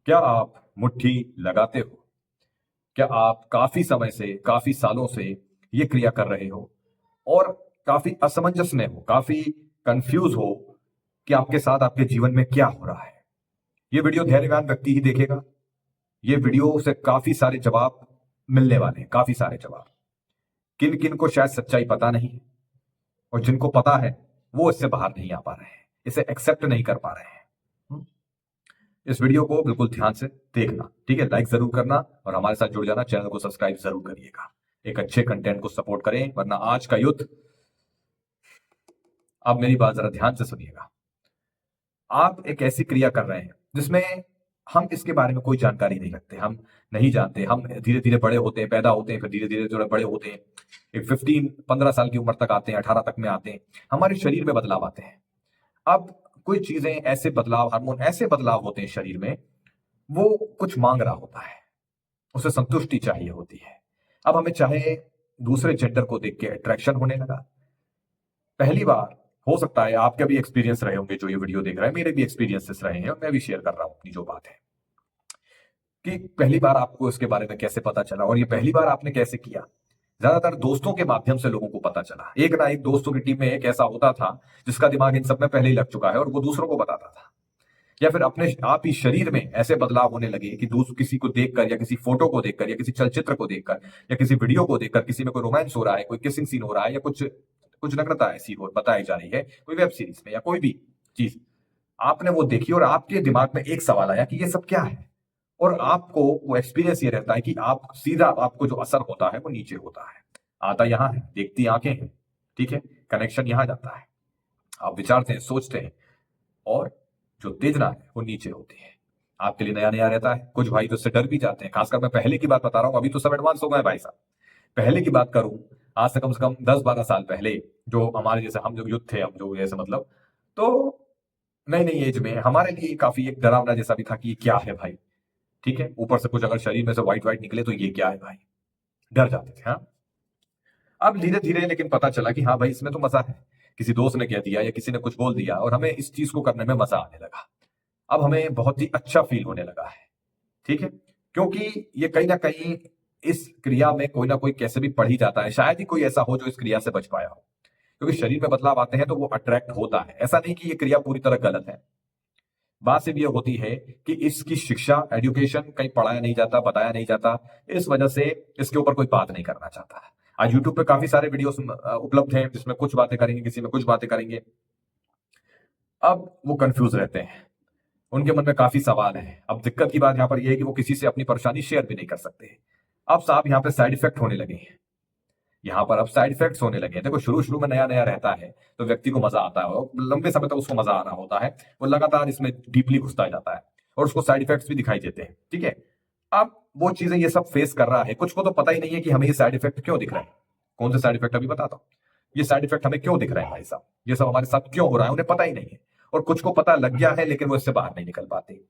क्या आप मुट्ठी लगाते हो? क्या आप काफी समय से, काफी सालों से ये क्रिया कर रहे हो और काफी असमंजस में हो, काफी कंफ्यूज हो कि आपके साथ आपके जीवन में क्या हो रहा है? ये वीडियो धैर्यवान व्यक्ति ही देखेगा। ये वीडियो से काफी सारे जवाब मिलने वाले हैं, काफी सारे जवाब। किन किन को शायद सच्चाई पता नहीं है और जिनको पता है वो इससे बाहर नहीं आ पा रहे हैं, इसे एक्सेप्ट नहीं कर पा रहे हैं। हम्म? इस वीडियो को बिल्कुल ध्यान से देखना, ठीक है? लाइक जरूर करना और हमारे साथ जुड़ जाना, चैनल को सब्सक्राइब जरूर करिएगा। एक अच्छे कंटेंट को सपोर्ट करें, वरना आज का युद्ध, आप मेरी बात जरा ध्यान से सुनिएगा। आप एक ऐसी क्रिया कर रहे हैं जिसमें हम इसके बारे में कोई जानकारी नहीं रखते, हम नहीं जानते। हम धीरे धीरे बड़े होते हैं, पैदा होते हैं, फिर धीरे धीरे जो बड़े होते हैं, एक 15 साल की उम्र तक आते हैं, 18 तक में आते हैं, हमारे शरीर में बदलाव आते हैं। अब कोई चीजें ऐसे बदलाव, हार्मोन ऐसे बदलाव होते हैं शरीर में, वो कुछ मांग रहा होता है, उसे संतुष्टि चाहिए होती है। अब हमें चाहे दूसरे जेंडर को देख के अट्रैक्शन होने लगा। पहली बार, हो सकता है आपके भी एक्सपीरियंस रहे होंगे, जो ये वीडियो देख रहे हैं, मेरे भी एक्सपीरियंसेस रहे हैं और मैं भी शेयर कर रहा हूं अपनी जो बात है, कि पहली बार आपको इसके बारे में कैसे पता चला और ये पहली बार आपने कैसे किया। ज्यादातर दोस्तों के माध्यम से लोगों को पता चला। एक ना एक दोस्तों की टीम में एक ऐसा होता था जिसका दिमाग इन सब में पहले ही लग चुका है और वो दूसरों को बताता था। या फिर अपने आप ही शरीर में ऐसे बदलाव होने लगे कि दूसरे किसी को देखकर, या किसी फोटो को देखकर, या किसी चलचित्र को देखकर, या किसी वीडियो को देखकर, किसी में कोई रोमांस हो रहा है, कोई किसिंग सीन हो रहा है, या कुछ कुछ नग्नता ऐसी हो बताई जा रही है कोई वेब सीरीज में या कोई भी चीज, आपने वो देखी और आपके दिमाग में एक सवाल आया कि ये सब क्या है। और आपको वो एक्सपीरियंस ये रहता है कि आप सीधा, आपको जो असर होता है वो नीचे होता है। आता यहां है, देखती आंखें हैं, ठीक है? कनेक्शन यहां जाता है, आप विचारते हैं, सोचते हैं, और जो तेजना है वो नीचे होती है। आपके लिए नया नया रहता है। कुछ भाई तो इससे डर भी जाते हैं, खासकर मैं पहले की बात बता रहा हूं, अभी तो सब एडवांस हो गए भाई साहब। पहले की बात करूं, आज से कम 10-12 साल पहले, जो हमारे जैसे हम जो युद्ध थे, हम जो जैसे मतलब, तो नई नई एज में हमारे लिए काफी एक डरावना जैसा भी था कि ये क्या है भाई, ठीक है? ऊपर से कुछ अगर शरीर में से व्हाइट व्हाइट निकले तो ये क्या है भाई, डर जाते थे। हाँ, अब धीरे धीरे लेकिन पता चला कि हाँ भाई, इसमें तो मजा है। किसी दोस्त ने कह दिया या किसी ने कुछ बोल दिया और हमें इस चीज को करने में मजा आने लगा। अब हमें बहुत ही अच्छा फील होने लगा है, ठीक है? क्योंकि ये कहीं ना कहीं, इस क्रिया में कोई ना कोई कैसे भी पढ़ ही जाता है। शायद ही कोई ऐसा हो जो इस क्रिया से बच पाया हो, क्योंकि शरीर में बदलाव आते हैं तो वो अट्रैक्ट होता है। ऐसा नहीं कि ये क्रिया पूरी तरह गलत है। बात सिर्फ ये होती है कि इसकी शिक्षा, एजुकेशन कहीं पढ़ाया नहीं जाता, बताया नहीं जाता। इस वजह से इसके ऊपर कोई बात नहीं करना चाहता। आज यूट्यूब पे काफी सारे वीडियोस उपलब्ध हैं जिसमें कुछ बातें करेंगे, किसी में कुछ बातें करेंगे। अब वो कंफ्यूज रहते हैं, उनके मन में काफी सवाल हैं। अब दिक्कत की बात यहाँ पर यह है कि वो किसी से अपनी परेशानी शेयर भी नहीं कर सकते। अब साहब यहाँ पे साइड इफेक्ट होने लगे हैं। यहाँ पर अब साइड इफेक्ट्स होने लगे हैं। देखो, शुरू शुरू में नया नया रहता है तो व्यक्ति को मजा आता है और लंबे समय तक उसको मजा आ रहा होता है, वो लगातार इसमें डीपली घुसता जाता है और उसको साइड इफेक्ट्स भी दिखाई देते हैं, ठीक है? अब वो चीजें ये सब फेस कर रहा है, कुछ को तो पता ही नहीं है कि हमें ये साइड इफेक्ट क्यों दिख रहा है। कौन से साइड इफेक्ट, अभी बताता हूँ। ये साइड इफेक्ट हमें क्यों दिख रहे हैं भाई साहब, ये सब हमारे साथ क्यों हो रहा है, उन्हें पता ही नहीं है। और कुछ को पता लग गया है लेकिन वो इससे बाहर नहीं निकल पाते।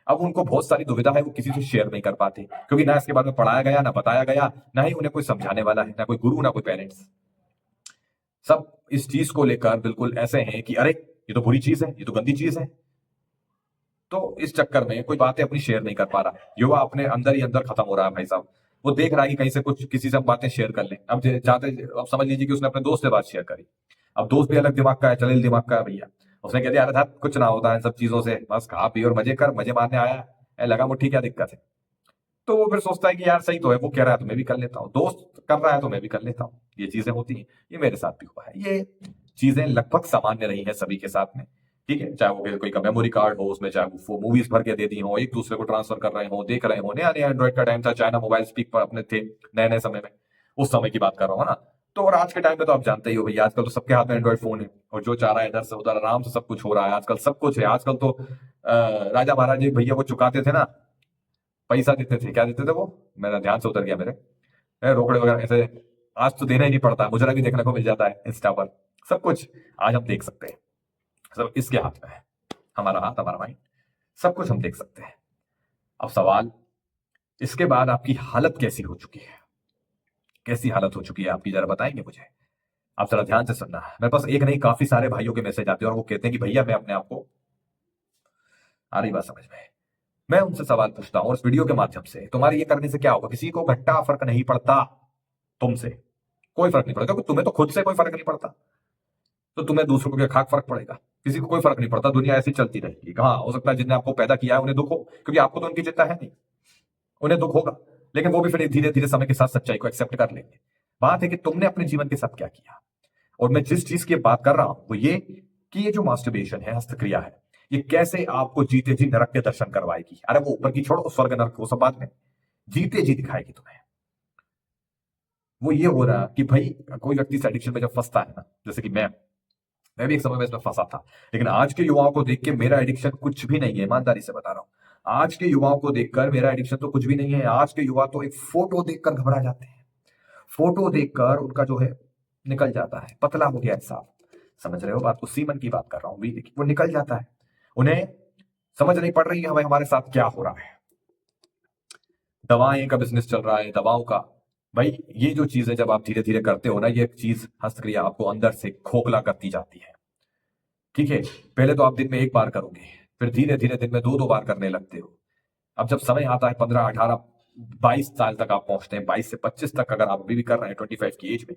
अब उनको बहुत सारी दुविधा है, वो किसी से शेयर नहीं कर पाते, क्योंकि ना इसके बारे में पढ़ाया गया, ना बताया गया, ना ही उन्हें कोई समझाने वाला है, ना कोई गुरु, ना कोई पेरेंट्स। सब इस चीज को लेकर बिल्कुल ऐसे हैं कि अरे ये तो बुरी चीज है, ये तो गंदी चीज है। तो इस चक्कर में कोई बातें अपनी शेयर नहीं कर पा रहा, युवा अपने अंदर ही अंदर खत्म हो रहा है भाई साहब। वो देख रहा है कि कहीं से कुछ, किसी से हम बातें शेयर कर लें। अब चाहते, अब समझ लीजिए कि उसने अपने दोस्त से बात शेयर करी। अब दोस्त भी अलग दिमाग का है, चलिल दिमाग का है भैया। उसने कह दिया, अरे धत, कुछ ना होता है इन सब चीजों से, बस खा पी और मजे कर, मजे मारने आया है, लगा मुट्ठी, क्या दिक्कत है? तो वो फिर सोचता है कि यार सही तो है, वो कह रहा है तो मैं भी कर लेता हूँ, दोस्त कर रहा है तो मैं भी कर लेता हूँ। ये चीजें होती हैं, ये मेरे साथ भी हुआ है। ये चीजें लगभग सामान्य रही है सभी के साथ में, ठीक है? चाहे वो कोई का मेमोरी कार्ड हो, उसमें चाहे वो मूवीज भर के दे दी हो, एक दूसरे को ट्रांसफर कर रहे हो, देख रहे हो। नया नया एंड्रॉइड का टाइम था, चाइना मोबाइल स्पीक पर अपने थे नए नए समय में, उस समय की बात कर रहा हूँ ना। तो और आज के टाइम में तो आप जानते ही हो भैया, आजकल तो सबके हाथ में एंड्रॉइड फोन है और जो चाह रहा है इधर से उधर आराम से सब कुछ हो रहा है। आजकल सब कुछ है। आजकल तो राजा महाराज जी भैया वो चुकाते थे ना, पैसा देते थे, क्या देते थे वो, मेरा ध्यान से उतर गया मेरे, रोकड़े वगैरह ऐसे। आज तो देना ही नहीं पड़ता, मुजरा भी देखने को मिल जाता है इंस्टा पर। सब कुछ आज हम देख सकते हैं, सब इसके हाथ में है। हमारा हाथ, हमारा माइंड, सब कुछ हम देख सकते हैं। अब सवाल, इसके बाद आपकी हालत कैसी हो चुकी है? कैसी हालत हो चुकी है आपकी, जरा बताएंगे मुझे? आप जरा ध्यान से सुनना। मेरे पास एक नहीं, काफी सारे भाइयों के मैसेज आते हैं और वो कहते हैं कि भैया मैं अपने आप को, आ रही बात समझ में, मैं उनसे सवाल पूछता हूं और इस वीडियो के माध्यम से, तुम्हारे ये करने से क्या होगा? किसी को घंटा फर्क नहीं पड़ता, तुमसे कोई फर्क नहीं पड़ता, क्योंकि तुम्हें तो खुद से कोई फर्क नहीं पड़ता, तो तुम्हें दूसरों को क्या खाक फर्क पड़ेगा? किसी को कोई फर्क नहीं पड़ता, दुनिया ऐसी चलती रहेगी। हाँ, हो सकता है जिन्हें आपको पैदा किया है उन्हें दुख हो, क्योंकि आपको तो उनकी चिंता है नहीं, उन्हें दुख होगा, लेकिन वो भी फिर धीरे धीरे समय के साथ सच्चाई को एक्सेप्ट कर लेंगे। बात है कि तुमने अपने जीवन के साथ क्या किया। और मैं जिस चीज की बात कर रहा हूं वो ये कि ये जो मास्टरबेशन है, हस्तक्रिया है, ये कैसे आपको जीते जी नरक के दर्शन करवाएगी। अरे वो ऊपर की छोड़ो, स्वर्ग नरक वो सब बाद में, जीते जी दिखाएगी तुम्हें। वो ये हो रहा कि भाई कोई व्यक्ति इस एडिक्शन में जब फंसता है ना, जैसे कि मैं भी एक समय में इसमें फंसा था, लेकिन आज के युवाओं को देख के मेरा एडिक्शन कुछ भी नहीं है, ईमानदारी से बता रहा हूं। आज के युवाओं को देखकर मेरा एडिक्शन तो कुछ भी नहीं है। आज के युवा तो एक फोटो देखकर घबरा जाते हैं, फोटो देखकर उनका जो है निकल जाता है, पतला हो गया इंसान। समझ रहे हो बात को? सीमन की बात कर रहा हूं भी, देखिए वो निकल जाता है, उन्हें समझ नहीं पड़ रही है हमें हमारे साथ क्या हो रहा है। दवाएं का बिजनेस चल रहा है, दवाओं का। भाई ये जो चीज है, जब आप धीरे धीरे करते हो ना, ये चीज हस्तक्रिया आपको अंदर से खोखला करती जाती है। ठीक है, पहले तो आप दिन में एक बार करोगे, फिर धीरे धीरे दिन में दो दो बार करने लगते हो। अब जब समय आता है 15, 18, 22 साल तक आप पहुंचते हैं, 22 से 25 तक अगर आप अभी भी कर रहे हैं 25 की एज में,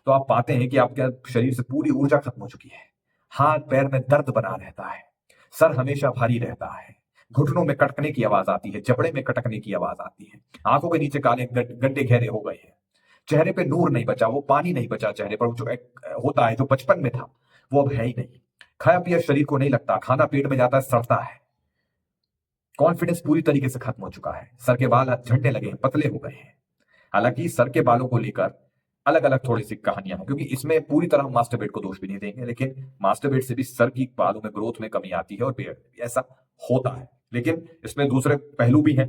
तो आप पाते हैं कि आपके शरीर से पूरी ऊर्जा खत्म हो चुकी है। हाथ पैर में दर्द बना रहता है, सर हमेशा भारी रहता है, घुटनों में कटकने की आवाज आती है, जबड़े में कटकने की आवाज आती है, आंखों के नीचे काले गड्ढे गहरे हो गए हैं, चेहरे पे नूर नहीं बचा, वो पानी नहीं बचा चेहरे पर, जो एक होता है जो बचपन में था वो अब है ही नहीं। खाया पिया शरीर को नहीं लगता, खाना पेट में जाता है सड़ता है, कॉन्फिडेंस पूरी तरीके से खत्म हो चुका है, सर के बाल झड़ने लगे हैं, पतले हो गए हैं। हालांकि सर के बालों को लेकर अलग अलग थोड़ी सी कहानियां हैं, क्योंकि इसमें पूरी तरह हम मास्टरबेट को दोष भी नहीं देंगे, लेकिन मास्टरबेट से भी सर की बालों में ग्रोथ में कमी आती है और बेयर्ड में भी ऐसा होता है। लेकिन इसमें दूसरे पहलू भी हैं,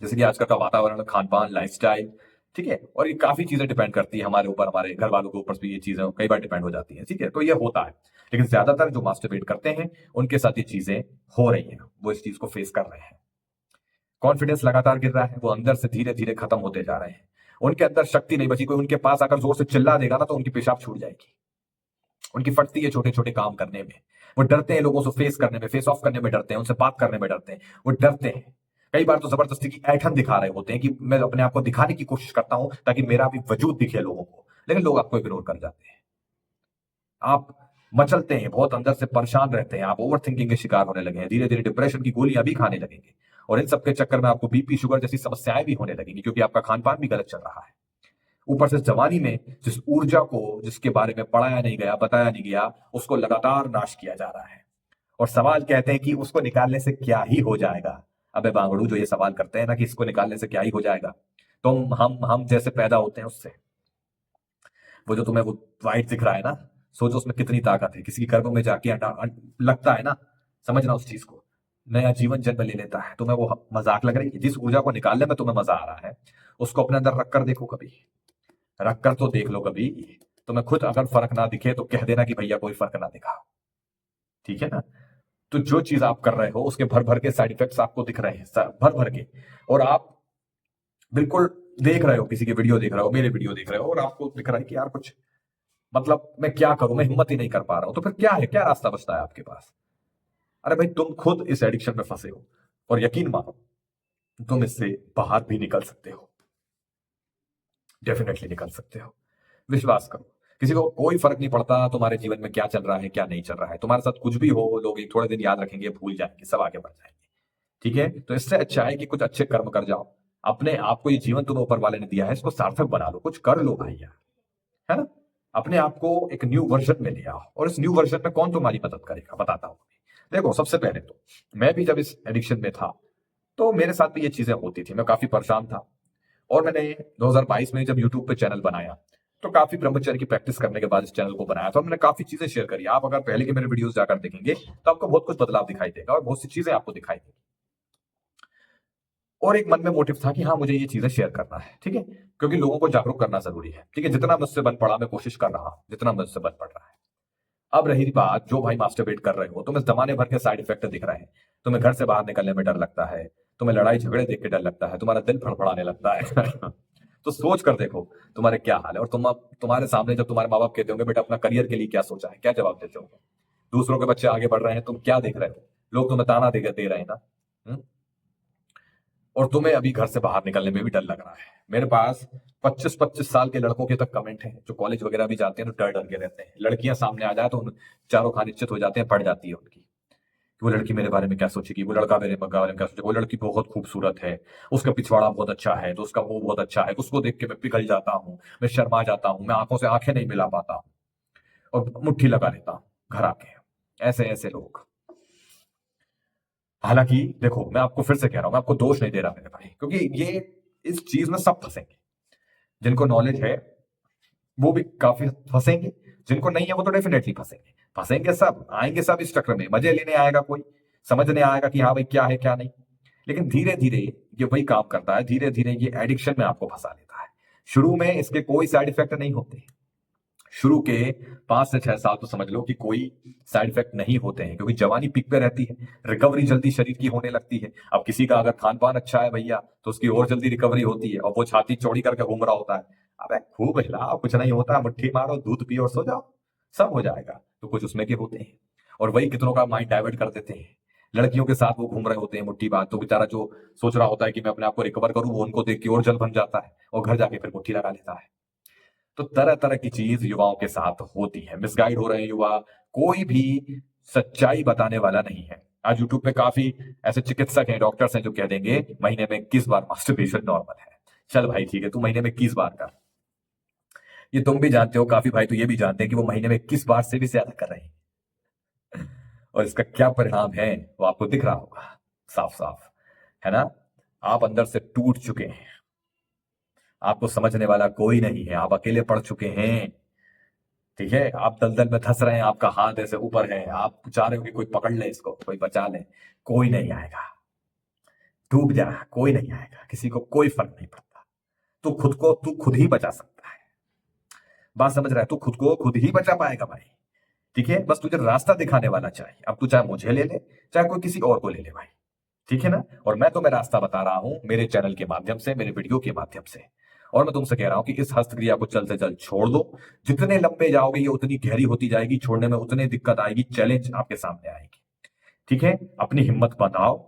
जैसे कि आजकल का वातावरण, खान पान, लाइफस्टाइल। ठीक है, और ये काफी चीजें डिपेंड करती है हमारे ऊपर, हमारे घर वालों के ऊपर भी ये चीजें कई बार डिपेंड हो जाती हैं। ठीक है, तो ये होता है, लेकिन ज्यादातर जो मास्टरबेट करते हैं उनके साथ ये चीजें हो रही हैं, वो इस चीज को फेस कर रहे हैं। कॉन्फिडेंस लगातार गिर रहा है, वो अंदर से धीरे धीरे खत्म होते जा रहे हैं, उनके अंदर शक्ति नहीं बची। कोई उनके पास आकर जोर से चिल्ला देगा ना तो उनकी पेशाब छूट जाएगी, उनकी फटती है छोटे छोटे काम करने में। वो डरते हैं लोगों से फेस करने में, फेस ऑफ करने में डरते हैं, उनसे बात करने में डरते हैं, वो डरते हैं। कई बार तो जबरदस्ती की ऐठन दिखा रहे होते हैं कि मैं अपने आप को दिखाने की कोशिश करता हूं ताकि मेरा भी वजूद दिखे लोगों को, लेकिन लोग आपको इग्नोर कर जाते हैं। आप मचलते हैं, बहुत अंदर से परेशान रहते हैं, आप ओवर थिंकिंग के शिकार होने लगे हैं, धीरे धीरे डिप्रेशन की गोलियां भी खाने लगेंगे, और इन सबके चक्कर में आपको बीपी शुगर जैसी समस्याएं भी होने लगेंगी, क्योंकि आपका खान पान भी गलत चल रहा है। ऊपर से जवानी में जिस ऊर्जा को, जिसके बारे में पढ़ाया नहीं गया, बताया नहीं गया, उसको लगातार नाश किया जा रहा है। और सवाल कहते हैं कि उसको निकालने से क्या ही हो जाएगा। अबे बांगड़ू, जो ये सवाल करते हैं ना कि इसको निकालने से क्या ही हो जाएगा, तुम हम जैसे पैदा होते हैं उससे। वो जो तुम्हें वो वाइट दिख रहा है ना, सोचो उसमें कितनी ताकत है, किसी के गर्भ में जाके लगता है ना, समझना उस चीज को, नया जीवन जन्म ले लेता है। तुम्हें वो मजाक लग रही है? जिस ऊर्जा को निकालने में तुम्हें मजा आ रहा है, उसको अपने अंदर रख कर देखो कभी, रख कर तो देख लो कभी। तुम्हें खुद अगर फर्क ना दिखे तो कह देना कि भैया कोई फर्क ना दिखा, ठीक है ना? तो जो चीज आप कर रहे हो उसके भर भर के साइड इफेक्ट्स आपको दिख रहे हैं, भर भर के, और आप बिल्कुल देख रहे हो, किसी की वीडियो देख रहे हो, मेरे वीडियो देख रहे हो, और आपको दिख रहा है कि यार कुछ, मतलब मैं क्या करूं, मैं हिम्मत ही नहीं कर पा रहा हूं। तो फिर क्या है, क्या रास्ता बचता है आपके पास? अरे भाई, तुम खुद इस एडिक्शन में फंसे हो, और यकीन मानो तुम इससे बाहर भी निकल सकते हो, डेफिनेटली निकल सकते हो, विश्वास करो। किसी को कोई फर्क नहीं पड़ता तुम्हारे जीवन में क्या चल रहा है, क्या नहीं चल रहा है, तुम्हारे साथ कुछ भी हो, लोग एक थोड़े दिन याद रखेंगे, भूल जाएंगे, सब आगे बढ़ जाएंगे। ठीक है, तो इससे अच्छा है कि कुछ अच्छे कर्म कर जाओ, अपने आप को, ये जीवन तुम्हें ऊपर वाले ने दिया है, इसको सार्थक बना लो, कुछ कर लो भाई यार, है ना? अपने आप को एक न्यू वर्जन में ले आओ, और इस न्यू वर्जन में कौन तुम्हारी मदद करेगा, बताता हूं। देखो, सबसे पहले तो मैं भी जब इस एडिक्शन में था तो मेरे साथ भी ये चीजें होती थी, मैं काफी परेशान था। और मैंने 2022 में जब यूट्यूब पे चैनल बनाया, तो काफी ब्रह्मचर्य की प्रैक्टिस करने के बाद इस चैनल को बनाया था, और मैंने काफी चीजें शेयर करी। आप अगर पहले के मेरे वीडियोस जाकर देखेंगे तो आपको बहुत कुछ बदलाव दिखाई देगा, और बहुत सी चीजें आपको दिखाई देगी। और एक मन में मोटिव था कि हाँ, मुझे ये चीजें शेयर करना है, ठीक है, क्योंकि लोगों को जागरूक करना जरूरी है। ठीक है, जितना मुझसे बन पड़ा मैं कोशिश कर रहा हूं, जितना मुझसे बन पड़ रहा है। अब रही बात, जो भाई मास्टरबेट कर रहे हो, तुम्हें जमाने भर के साइड इफेक्ट दिख रहे हैं, तुम्हें घर से बाहर निकलने में डर लगता है, तुम्हें लड़ाई झगड़े देख के डर लगता है, तुम्हारा दिल फड़फड़ाने लगता है तो सोच कर देखो तुम्हारे क्या हाल है। और तुम अब, तुम्हारे सामने जब तुम्हारे माँ बाप कहते होंगे बेटा अपना करियर के लिए क्या सोचा है, क्या जवाब देते हो? दूसरों के बच्चे आगे बढ़ रहे हैं, तुम क्या देख रहे हो? लोग तुम्हें ताना दे रहे हैं ना। और तुम्हें अभी घर से बाहर निकलने में भी डर लग रहा है। मेरे पास 25-25 साल के लड़कों के तक कमेंट हैं जो कॉलेज वगैरह भी जाते हैं तो डर डर के रहते हैं। लड़कियां सामने आ जाए तो उन चारों खान निश्चित हो जाते हैं, पड़ जाती है उनकी कि वो लड़की मेरे बारे में क्या सोचेगी, वो लड़का मेरे बारे में क्या सोचेगा, वो लड़की बहुत खूबसूरत है, उसका पिछवाड़ा बहुत अच्छा है, तो उसका मुंह बहुत अच्छा है, उसको देख के मैं पिघल जाता हूँ, मैं शर्मा जाता हूँ, मैं आंखों से आंखें नहीं मिला पाता हूँ और मुट्ठी लगा लेता हूँ घर आके। ऐसे ऐसे लोग। हालांकि देखो, मैं आपको फिर से कह रहा हूं, मैं आपको दोष नहीं दे रहा मेरे भाई, क्योंकि ये इस चीज में सब फंसेंगे। जिनको नॉलेज है वो भी काफी फंसेंगे, जिनको नहीं है वो तो डेफिनेटली फंसेंगे। फंसेंगे सब, आएंगे सब इस चक्र में, मजे लेने आएगा कोई, समझने आएगा कि हाँ भाई क्या है क्या नहीं। लेकिन धीरे धीरे ये वही काम करता है, धीरे धीरे ये एडिक्शन में आपको फंसा लेता है। शुरू में इसके कोई साइड इफेक्ट नहीं होते। शुरू के 5 से 6 साल तो समझ लो कि कोई साइड इफेक्ट नहीं होते हैं, क्योंकि जवानी पीक पे रहती है, रिकवरी जल्दी शरीर की होने लगती है। अब किसी का अगर खान पान अच्छा है भैया तो उसकी और जल्दी रिकवरी होती है, और वो छाती चौड़ी करके घूम रहा होता है, अबे खूब हिलाओ, कुछ नहीं होता, मुट्ठी मारो, दूध पियो और सो जाओ, सब हो जाएगा। तो कुछ उसमें के होते हैं। और वही कितनों का माइंड डाइवर्ट कर देते हैं। लड़कियों के साथ वो घूम रहे होते हैं मुट्ठी बात, तो बेचारा जो सोच रहा होता है कि मैं अपने आप को रिकवर करूं, वो उनको देख के और जल बन जाता है और घर जाके फिर मुट्ठी लगा लेता है। तो तरह तरह की चीज युवाओं के साथ होती है, मिसगाइड हो रहे हैं युवा। कोई भी सच्चाई बताने वाला नहीं है। आज यूट्यूब पे काफी ऐसे चिकित्सक हैं, डॉक्टर्स हैं जो कह देंगे महीने में 21 बार मास्टरबेशन नॉर्मल है। चल भाई ठीक है, तू महीने में 21 बार कर, ये तुम भी जानते हो, काफी भाई तो ये भी जानते हैं कि वो महीने में 21 बार से भी ज्यादा कर रहे हैं। और इसका क्या परिणाम है वो आपको दिख रहा होगा साफ साफ, है ना। आप अंदर से टूट चुके हैं, आपको समझने वाला कोई नहीं है, आप अकेले पड़ चुके हैं। ठीक है, आप दलदल में धंस रहे हैं, आपका हाथ ऐसे ऊपर है, आप चाह रहे हो कि कोई पकड़ ले इसको, कोई बचा ले, कोई नहीं आएगा। डूब जा, कोई नहीं आएगा, किसी को कोई फर्क नहीं पड़ता। तू खुद को तू खुद ही बचा सकता है। बात समझ रहा है, तू खुद को खुद ही बचा पाएगा भाई। ठीक है, बस तुझे रास्ता दिखाने वाला चाहिए। अब तू चाहे मुझे ले ले, चाहे कोई किसी और को ले ले भाई। ठीक है ना। और मैं तुम्हें रास्ता बता रहा हूं मेरे चैनल के माध्यम से, मेरे वीडियो के माध्यम से। और मैं तुमसे कह रहा हूं कि इस हस्तक्रिया को जल्द से जल्द छोड़ दो। जितने लंबे जाओगे ये उतनी गहरी होती जाएगी, छोड़ने में उतनी दिक्कत आएगी, चैलेंज आपके सामने आएगी। ठीक है, अपनी हिम्मत बनाओ,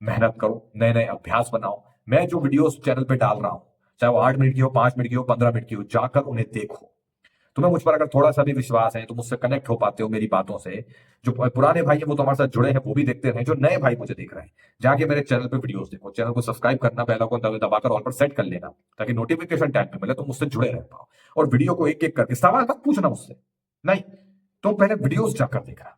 मेहनत करो, नए नए अभ्यास बनाओ। मैं जो वीडियोस चैनल पे डाल रहा हूं, चाहे वो 8 मिनट की हो, 5 मिनट की हो, 15 मिनट की हो, जाकर उन्हें देखो। तुम्हें मुझ पर अगर थोड़ा सा भी विश्वास है, तुम मुझसे कनेक्ट हो पाते हो मेरी बातों से। जो पुराने भाई हैं वो तो हमारे साथ जुड़े हैं, वो भी देखते रहे। जो नए भाई मुझे देख रहे हैं, जाके मेरे चैनल पे वीडियोस देखो। चैनल को सब्सक्राइब करना, बेल आइकन दबाकर ऑल पर सेट कर लेना, ताकि नोटिफिकेशन टाइम पे मिले, तुम मुझसे जुड़े रह पाओ। और वीडियो को एक एक करके, सवाल मत पूछना मुझसे, नहीं, तुम पहले वीडियोस जाकर देखना,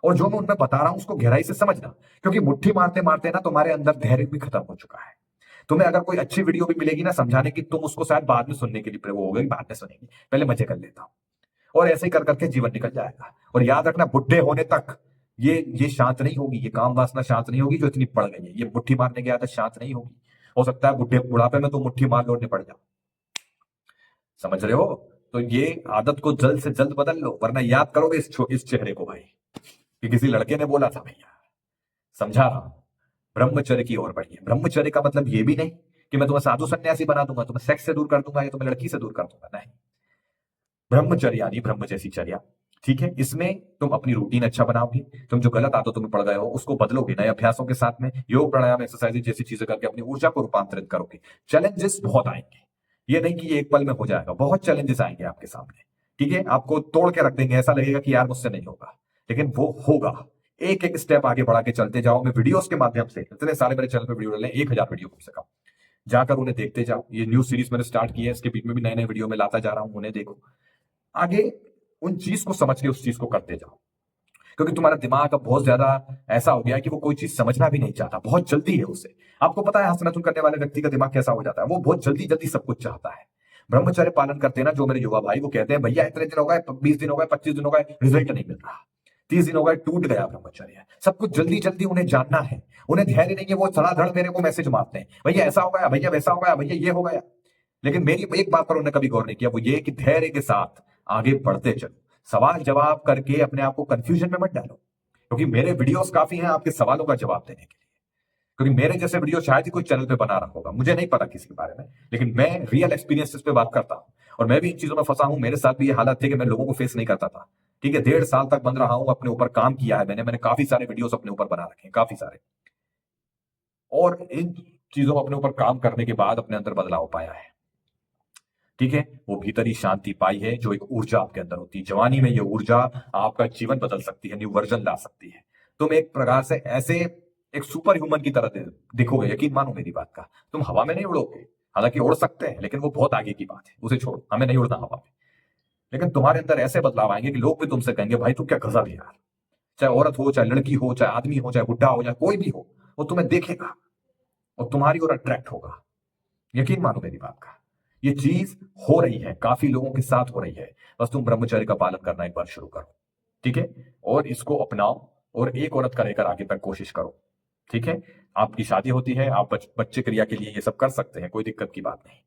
और जो मैं उनमें बता रहा हूं उसको गहराई से समझना। क्योंकि मुट्ठी मारते मारते ना तुम्हारे अंदर धैर्य भी खत्म हो चुका है। तुम्हें अगर कोई अच्छी वीडियो भी मिलेगी ना समझाने की, तुम उसको शायद बाद में सुनने के लिए वो हो गई, बाद में सुनेगी, पहले मजे कर लेता हूं। और ऐसे ही कर करके जीवन निकल जाएगा। और याद रखना, बुढ़े होने तक ये शांत नहीं होगी, ये काम वासना शांत नहीं होगी जो इतनी पड़ गई है, ये मुट्ठी मारने की आदत शांत नहीं होगी। हो सकता है बुढ़े बुढ़ापे में तो मुट्ठी मार लोड़ने पड़ जाओ। समझ रहे हो। तो ये आदत को जल्द से जल्द बदल लो, वरना याद करोगे इस चेहरे को भाई, कि किसी लड़के ने बोला था भैया। समझा रहा हूं, ब्रह्मचर्य की ओर बढ़िए। ब्रह्मचर्य का मतलब ये भी नहीं कि मैं तुम्हें साधु सन्यासी बना दूंगा, तुम्हें सेक्स से दूर कर दूंगा या तुम्हें लड़की से दूर कर दूंगा, नहीं। ब्रह्मचर्य यानी ब्रह्म जैसी चर्या। ठीक है, इसमें तुम अपनी रूटीन अच्छा बनाओगे, तुम जो गलत आदतों में पड़ गए हो उसको बदलोगे, नए अभ्यासों के साथ में योग प्राणायाम एक्सरसाइज जैसी चीजें करके अपनी ऊर्जा को रूपांतरित करोगे। चैलेंजेस बहुत आएंगे, ये नहीं कि ये एक पल में हो जाएगा, बहुत चैलेंजेस आएंगे आपके सामने। ठीक है, आपको तोड़ के रख देंगे, ऐसा लगेगा कि यार मुझसे नहीं होगा, लेकिन वो होगा। एक एक स्टेप आगे बढ़ा के चलते जाओ। मैं वीडियोस के माध्यम से, इतने सारे मेरे चैनल पर वीडियो डाले, 1000 वीडियो कम से कम, जाकर उन्हें देखते जाओ। ये न्यू सीरीज मैंने स्टार्ट की है, इसके बीच में भी नए नए वीडियो में लाता जा रहा हूं, उन्हें देखो। आगे उन चीज को समझ के उस चीज को करते जाओ। क्योंकि तुम्हारा दिमाग अब बहुत ज्यादा ऐसा हो गया है कि वो कोई चीज समझना भी नहीं चाहता, बहुत जल्दी है उसे। आपको पता है हस्तमैथुन करने वाले व्यक्ति का दिमाग कैसा हो जाता है, वो बहुत जल्दी जल्दी सब कुछ चाहता है। ब्रह्मचर्य पालन करते हैं ना जो मेरे युवा भाई, वो कहते हैं भैया इतने दिन हो गए, 20 दिन हो गए, 25 दिन हो गए, रिजल्ट नहीं मिल रहा, 30 दिन हो गए, टूट गया ब्रह्मचर्य। सब कुछ जल्दी जल्दी उन्हें जानना है, उन्हें धैर्य नहीं है, वो धड़ाधड़ मेरे को मैसेज मारते हैं, भैया ऐसा हो गया, भैया वैसा हो गया, भैया ये हो गया। लेकिन मेरी एक बात पर उन्होंने कभी गौर नहीं किया, वो ये कि धैर्य के साथ आगे बढ़ते चलो। सवाल जवाब करके अपने आप को कंफ्यूजन में मत डालो, क्योंकि मेरे वीडियोस काफी हैं आपके सवालों का जवाब देने के लिए। क्योंकि मेरे जैसे वीडियो शायद ही कोई चैनल पे बना रहा होगा, मुझे नहीं पता किसी के बारे में, लेकिन मैं रियल एक्सपीरियंसेस पे बात करता हूं। और मैं भी इन चीजों में फंसा हूं, मेरे साथ भी ये हालत थी कि मैं लोगों को फेस नहीं करता था। ठीक है, 1.5 साल तक बंद रहा हूं, अपने ऊपर काम किया है मैंने काफी सारे वीडियोस अपने ऊपर बना रखे हैं, काफी सारे। और इन चीजों अपने ऊपर काम करने के बाद अपने अंदर बदलाव पाया है। ठीक है, वो भीतरी शांति पाई है, जो एक ऊर्जा आपके अंदर होती है। जवानी में ये ऊर्जा आपका जीवन बदल सकती है, न्यू वर्जन ला सकती है। तुम एक प्रकार से ऐसे एक सुपर ह्यूमन की तरह दिखोगे, यकीन मानो मेरी बात का। तुम हवा में नहीं उड़ोगे, हालांकि उड़ सकते हैं, लेकिन वो बहुत आगे की बात है, उसे छोड़ो, हमें नहीं उड़ना हवा में। लेकिन तुम्हारे अंदर ऐसे बदलाव आएंगे कि लोग भी तुमसे कहेंगे भाई तू क्या गजब है यार। चाहे औरत हो, चाहे लड़की हो, चाहे आदमी हो, चाहे बुढ़ा हो, चाहे कोई भी हो, वो तुम्हें देखेगा और तुम्हारी ओर अट्रैक्ट होगा। यकीन मानो मेरी बात का, ये चीज हो रही है, काफी लोगों के साथ हो रही है। बस तुम ब्रह्मचर्य का पालन करना एक बार शुरू करो, ठीक है, और इसको अपनाओ, और एक औरत का लेकर आगे तक कोशिश करो। ठीक है, आपकी शादी होती है, आप बच्चे क्रिया के लिए ये सब कर सकते हैं, कोई दिक्कत की बात नहीं।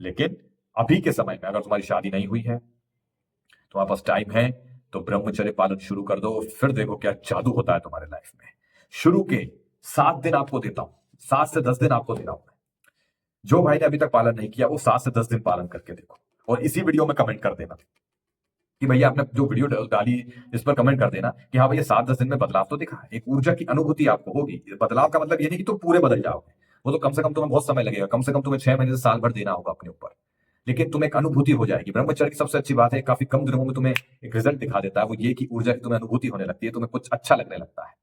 लेकिन अभी के समय में अगर तुम्हारी शादी नहीं हुई है, तुम्हारे पास टाइम है, तो ब्रह्मचर्य पालन शुरू कर दो, फिर देखो क्या जादू होता है तुम्हारे लाइफ में। शुरू के 7 दिन आपको देता हूं, 7 से 10 दिन आपको दे रहा हूं मैं। जो भाई ने अभी तक पालन नहीं किया, वो 7 से 10 दिन पालन करके देखो, और इसी वीडियो में कमेंट कर देना कि भैया आपने जो वीडियो डाली, इस पर कमेंट कर देना कि हाँ भैया 7-10 दिन में बदलाव तो दिखा। एक ऊर्जा की अनुभूति आपको होगी। बदलाव का मतलब ये नहीं कि तुम पूरे बदल जाओगे, वो तो कम से कम तुम्हें बहुत समय लगेगा, कम से कम तुम्हें 6 महीने से साल भर देना होगा अपने ऊपर। लेकिन तुम्हें एक अनुभूति हो जाएगी। ब्रह्मचर्य की सबसे अच्छी बात है, काफी कम दिनों में तुम्हें एक रिजल्ट दिखा देता है, वो ये कि ऊर्जा की तुम्हें अनुभूति होने लगती है, तुम्हें कुछ अच्छा लगने लगता है,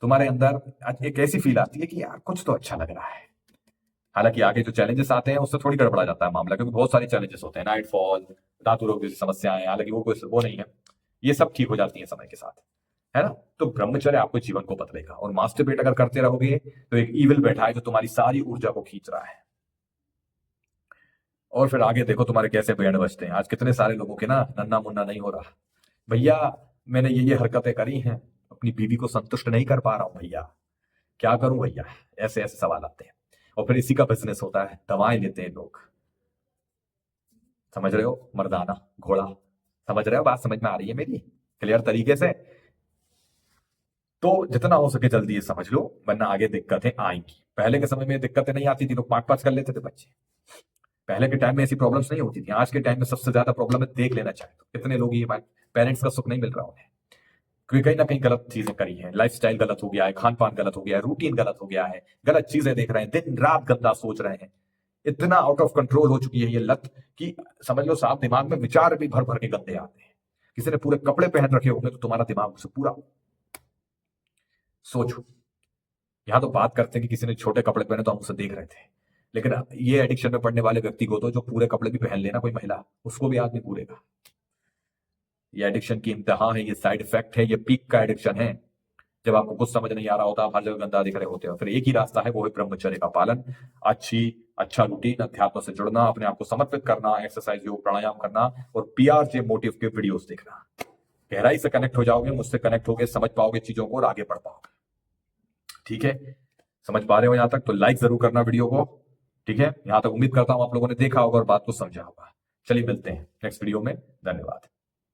तुम्हारे अंदर एक ऐसी फील आती है कि यार कुछ तो अच्छा लग रहा है। हालांकि आगे जो चैलेंजेस आते हैं उससे थोड़ी गड़बड़ा जाता है मामला, क्योंकि बहुत सारे चैलेंजेस होते हैं, नाइट फॉल, धातु रोग जैसी समस्याएं, हालांकि वो कोई वो नहीं है, ये सब ठीक हो जाती है समय के साथ, है ना। तो ब्रह्मचर्य आपको जीवन को बदलेगा। और मास्टरबेट अगर करते रहोगे तो एक ईविल बैठा है जो तुम्हारी सारी ऊर्जा को खींच रहा है। और फिर आगे देखो तुम्हारे कैसे बैंड बजते हैं। आज कितने सारे लोगों के ना नन्ना मुन्ना नहीं हो रहा, भैया मैंने ये हरकतें करी हैं, अपनी बीवी को संतुष्ट नहीं कर पा रहा हूं भैया, क्या करूं भैया, ऐसे ऐसे सवाल आते हैं। और फिर इसी का बिजनेस होता है, दवाएं लेते हैं लोग, समझ रहे हो, मर्दाना घोड़ा, समझ रहे हो, बात समझ में आ रही है मेरी क्लियर तरीके से। तो जितना हो सके जल्दी ये समझ लो, वरना आगे दिक्कतें आएंगी। पहले के समय में दिक्कतें नहीं आती थी, लोग 5-5 कर लेते थे बच्चे। पहले के टाइम में ऐसी प्रॉब्लम्स नहीं होती थी। आज के टाइम में सबसे ज्यादा प्रॉब्लम है, देख लेना चाहे तो कितने लोग ये पेरेंट्स का सुख नहीं मिल रहा उन्हें, क्योंकि कहीं ना कहीं गलत चीजें करी है, लाइफस्टाइल गलत हो गया है, खान पान गलत हो गया है, रूटीन गलत हो गया है, गलत चीजें देख रहे हैं, दिन रात गंदा सोच रहे हैं। इतना आउट ऑफ कंट्रोल हो चुकी है ये लत कि समझ लो साहब, दिमाग में विचार भी भर भर के गंदे आते हैं। किसी ने पूरे कपड़े पहन रखे होंगे तो तुम्हारा दिमाग उसे पूरा सोचो। यहां तो बात करते हैं कि किसी ने छोटे कपड़े पहने तो हम उसे देख रहे थे, लेकिन ये एडिक्शन में पड़ने वाले व्यक्ति को तो जो पूरे कपड़े भी पहन लेना कोई महिला, उसको भी आदमी पूरेगा। ये एडिक्शन की इंतहा है, ये साइड इफेक्ट है, ये पीक का एडिक्शन है। जब आपको कुछ समझ नहीं आ रहा होता, आप हर जगह गंदा दिख रहे होते हो, फिर एक ही रास्ता है, वो है ब्रह्मचर्य का पालन। अच्छा रूटीन, अध्यात्म से जुड़ना, अपने आप को समर्पित करना, एक्सरसाइज, योग, प्राणायाम करना, और पीआरजे मोटिव के वीडियोस देखना। गहराई से कनेक्ट हो जाओगे, मुझसे कनेक्ट होगे, समझ पाओगे चीजों को और आगे बढ़ पाओगे। ठीक है, समझ पा रहे हो यहां तक, तो लाइक जरूर करना वीडियो को। ठीक है, यहां तक उम्मीद करता हूं आप लोगों ने देखा होगा और बात को समझा होगा। चलिए मिलते हैं नेक्स्ट वीडियो में, धन्यवाद।